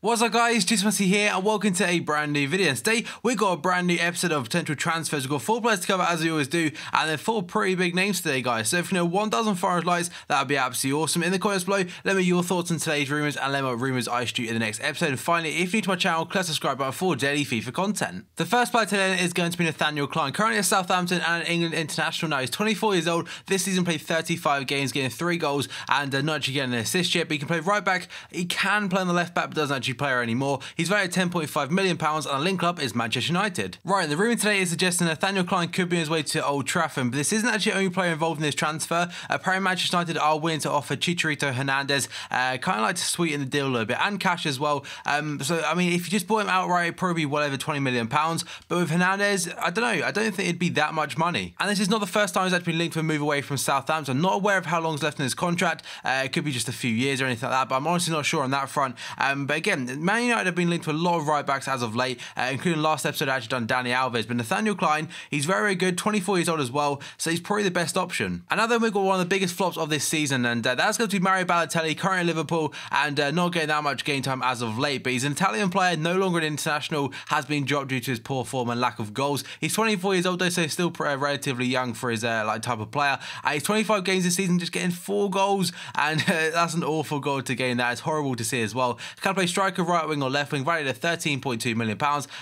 What's up guys, Juicy here and welcome to a brand new video. And today we've got a brand new episode of potential transfers. We've got 4 players to cover as we always do, and they're 4 pretty big names today guys. So if you know 1,000 likes, that would be absolutely awesome. In the comments below, let me know your thoughts on today's rumours and let me know what rumours I should do in the next episode. And finally, if you're new to my channel, click the subscribe button for daily FIFA content. The first player today is going to be Nathaniel CLYNE, currently at Southampton and an England international now. He's 24 years old, this season played 35 games, getting 3 goals and not actually getting an assist yet, but he can play right back, he can play on the left back but doesn't actually play anymore. He's valued at £10.5 million and a link up is Manchester United. Right, the rumour today is suggesting Nathaniel CLYNE could be on his way to Old Trafford, but this isn't actually the only player involved in this transfer. Apparently Manchester United are willing to offer Chicharito Hernandez, kind of like to sweeten the deal a little bit, and cash as well. So I mean, if you just bought him outright, it'd probably be well over £20 million, but with Hernandez, I don't know, I don't think it'd be that much money. And this is not the first time he's actually been linked to a move away from Southampton. I'm not aware of how long's left in his contract, it could be just a few years or anything like that, but I'm honestly not sure on that front. But again, Man United have been linked to a lot of right backs as of late, including last episode I actually done Dani Alves, but Nathaniel CLYNE, he's very good, 24 years old as well, so he's probably the best option. And now then we've got one of the biggest flops of this season, and that's going to be Mario Balotelli, currently at Liverpool, and not getting that much game time as of late, but he's an Italian player, no longer an international, has been dropped due to his poor form and lack of goals. He's 24 years old though, so he's still relatively young for his like type of player. He's 25 games this season, just getting 4 goals, and that's an awful goal to gain. That is horrible to see as well. Can play striker, right wing or left wing, valued at £13.2 million,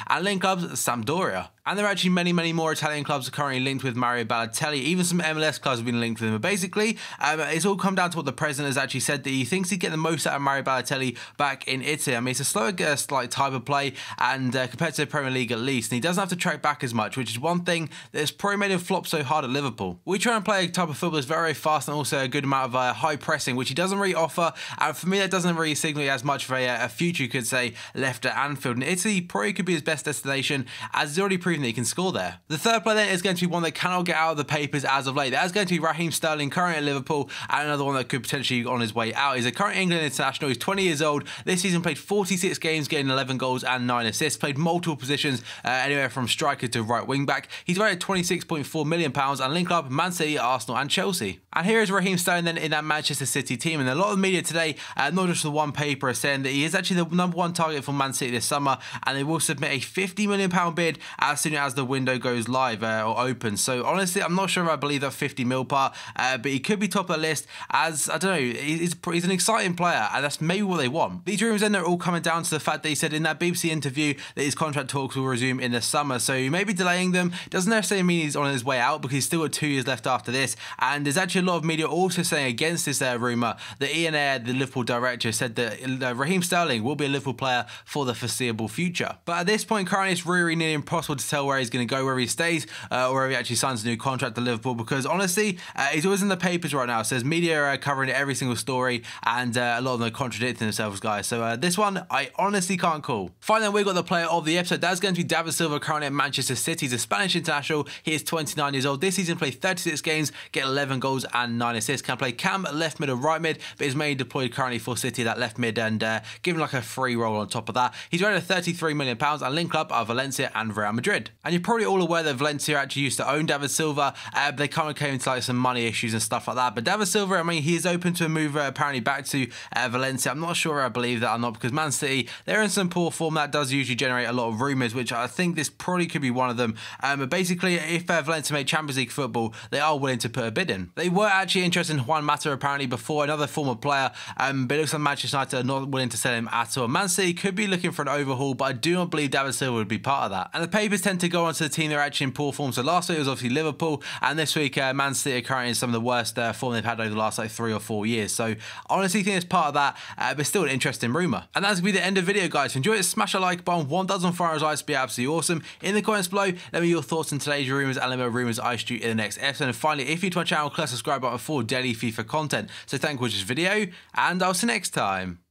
and link clubs Sampdoria. And there are actually many more Italian clubs are currently linked with Mario Balotelli. Even some MLS clubs have been linked with him. But basically, it's all come down to what the president has actually said, that he thinks he'd get the most out of Mario Balotelli back in Italy. I mean, it's a slower like type of play, and compared to the Premier League at least, and he doesn't have to track back as much, which is one thing that's probably made him flop so hard at Liverpool. We try and play a type of football that's very fast and also a good amount of high pressing, which he doesn't really offer. And for me, that doesn't really signal as much of a future, you could say, left at Anfield. And Italy probably could be his best destination, as he's already proven that he can score there. The third player then is going to be one that cannot get out of the papers as of late. That is going to be Raheem Sterling, currently at Liverpool, and another one that could potentially be on his way out. He's a current England international. He's 20 years old. This season played 46 games, getting 11 goals and 9 assists. Played multiple positions, anywhere from striker to right wing back. He's valued at £26.4 million and linked up Man City, Arsenal and Chelsea. And here is Raheem Sterling then in that Manchester City team. And a lot of media today, not just the one paper, are saying that he is actually the #1 target for Man City this summer, and they will submit a £50 million bid as soon as the window goes live or open. So honestly, I'm not sure if I believe that 50 mil part, but he could be top of the list, as I don't know, he's an exciting player, and that's maybe what they want. These rumours then are all coming down to the fact that he said in that BBC interview that his contract talks will resume in the summer, so he may be delaying them. Doesn't necessarily mean he's on his way out, because he's still got 2 years left after this. And there's actually a lot of media also saying against this rumour that Ian Ayre, the Liverpool director, said that Raheem Sterling will be a Liverpool player for the foreseeable future. But at this point currently, it's really nearly impossible to tell where he's going to go, whether he stays or whether he actually signs a new contract at Liverpool, because honestly, he's always in the papers right now. So there's media covering every single story, and a lot of them are contradicting themselves, guys. So this one, I honestly can't call. Finally, we've got the player of the episode. That's going to be DAVID Silva, currently at Manchester City. He's a Spanish international. He is 29 years old. This season played 36 games, get 11 goals and 9 assists. Can play cam, left mid or right mid, but is mainly deployed currently for City, that left mid, and given like a free role on top of that. He's rated at £33 million and link up are Valencia and Real Madrid. And you're probably all aware that Valencia actually used to own DAVID Silva, but they kind of came into like some money issues and stuff like that. But DAVID Silva, I mean, he is open to a move apparently back to Valencia. I'm not sure I believe that or not, because Man City, they're in some poor form. That does usually generate a lot of rumours, which I think this probably could be one of them. But basically, if Valencia make Champions League football, they are willing to put a bid in. They were actually interested in Juan Mata apparently before, another former player, but it looks like Manchester United are not willing to sell him at all. Man City could be looking for an overhaul, but I do not believe DAVID Silva would be part of that. And the papers tend to go on to the team that are actually in poor form. So last week it was obviously Liverpool, and this week Man City are currently in some of the worst form they've had over the last like 3 or 4 years. So I honestly think it's part of that, but still an interesting rumour. And that's going to be the end of the video, guys. If you enjoyed it, smash a like button. 1,000 likes would be absolutely awesome. In the comments below, let me know your thoughts on today's rumours, and let me know rumours I should do in the next episode. And finally, if you're new to my channel, click the subscribe button for daily FIFA content. So thank you for watching this video, and I'll see you next time.